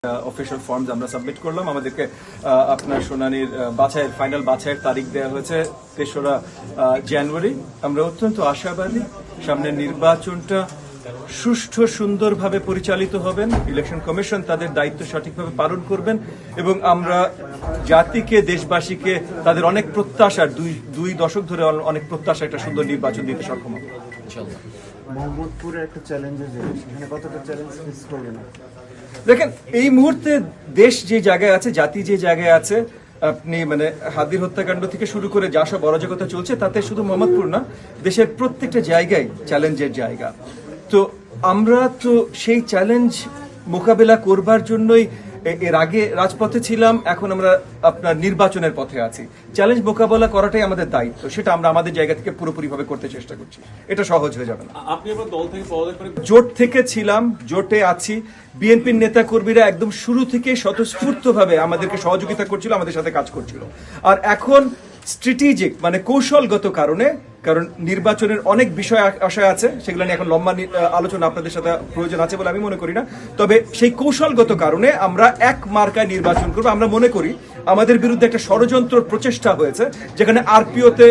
Official forms আমরা submit করলাম। আমাদেরকে আপনার শুনানির ফাইনাল বাছাইয়ের তারিখ দেওয়া হয়েছে ৩রা জানুয়ারি। আমরা অত্যন্ত আশাবাদী সামনের নির্বাচনটা সুষ্ঠু সুন্দরভাবে পরিচালিত হবেন, ইলেকশন কমিশন তাদের দায়িত্ব সঠিকভাবে পালন করবেন এবং আমরা জাতিকে, দেশবাসীকে তাদের অনেক প্রত্যাশার দুই দশক ধরে অনেক প্রত্যাশা একটা সুন্দর নির্বাচন দিতে সক্ষম হবে। মোহাম্মদপুরে একটা চ্যালেঞ্জের জায়গা, সেখানে কতটা চ্যালেঞ্জ ফেস করবেন? দেখেন, এই মুহূর্তে দেশ যে জায়গায় আছে, জাতি যে জায়গায় আছে, আপনি মানে হাদির হত্যাকাণ্ড থেকে শুরু করে যা সব অরাজকতা চলছে, তাতে শুধু মোহাম্মদপুর না, দেশের প্রত্যেকটা জায়গায় চ্যালেঞ্জের জায়গা। তো আমরা তো সেই চ্যালেঞ্জ মোকাবেলা করবার জন্যই এর আগে রাজপথে ছিলাম, এখন আমরা আপনার নির্বাচনের পথে আছি। চ্যালেঞ্জ মোকাবেলা করাটাই আমাদের দায়িত্ব, সেটা আমরা আমাদের জায়গা থেকে পুরোপুরিভাবে করতে চেষ্টা করছি। এটা সহজ হয়ে যাবে না। আপনি আপনার দল থেকে পদত্যাগ করে জোট থেকে ছিলাম, জোটে আছি। বিএনপির নেতা কর্মীরা একদম শুরু থেকে স্বতঃস্ফূর্তভাবে আমাদেরকে সহযোগিতা করছিল, আমাদের সাথে কাজ করছিল। আর এখন স্ট্র্যাটেজিক মানে কৌশলগত কারণে, কারণ নির্বাচনের অনেক বিষয় আশা আছে, সেগুলো নিয়ে এখন লম্বা আলোচনা আপনাদের সাথে প্রয়োজন আছে বলে আমি মনে করি না। তবে সেই কৌশলগত কারণে আমরা এক মার্কায় নির্বাচন করব। আমরা মনে করি আমাদের বিরুদ্ধে একটা ষড়যন্ত্র প্রচেষ্টা হয়েছে, যেখানে আরপিওতে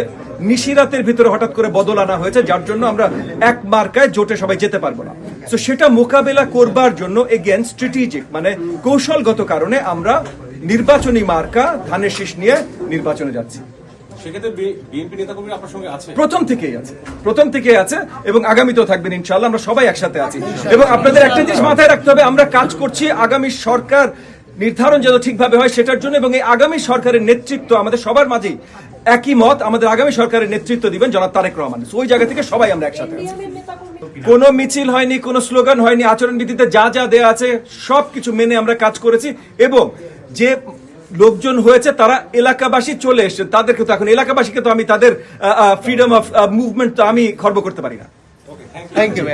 নিশিরাতের ভিতরে হঠাৎ করে বদল আনা হয়েছে, যার জন্য আমরা এক মার্কায় জোটে সবাই যেতে পারবো না। তো সেটা মোকাবেলা করবার জন্য এগেন স্ট্র্যাটেজিক মানে কৌশলগত কারণে আমরা নির্বাচনী মার্কা ধানের শীষ নিয়ে নির্বাচনে যাচ্ছি। সেক্ষেত্রে বিএনপি নেতাকর্মীরা আপনার সঙ্গে আছে? প্রথম থেকেই আছে এবং আগামীতেও থাকবেন ইনশাআল্লাহ। আমরা সবাই একসাথে আছি এবং আপনাদের একটা জিনিস মাথায় রাখতে হবে, আমরা কাজ করছি আগামী সরকার নির্ধারণ যেন ঠিকভাবে হয় সেটার জন্য, এবং এই আগামী সরকারের নেতৃত্ব আমাদের সবার মাঝেই একই মত, আমাদের আগামী সরকারের নেতৃত্ব দিবেন জনাব তারেক রহমান। ওই জায়গা থেকে সবাই আমরা একসাথে আছি। কোনো মিছিল হয়নি, কোনো স্লোগান হয়নি, আচরণবিধিতে যা যা দেয়া আছে সবকিছু মেনে আমরা কাজ করেছি। এবং যে লোকজন হয়েছে তারা এলাকাবাসী চলে এসেছে, তাদেরকে তো এখন এলাকাবাসীকে তো আমি তাদের ফ্রিডম অফ মুভমেন্ট তো আমি খর্ব করতে পারি না। Thank you.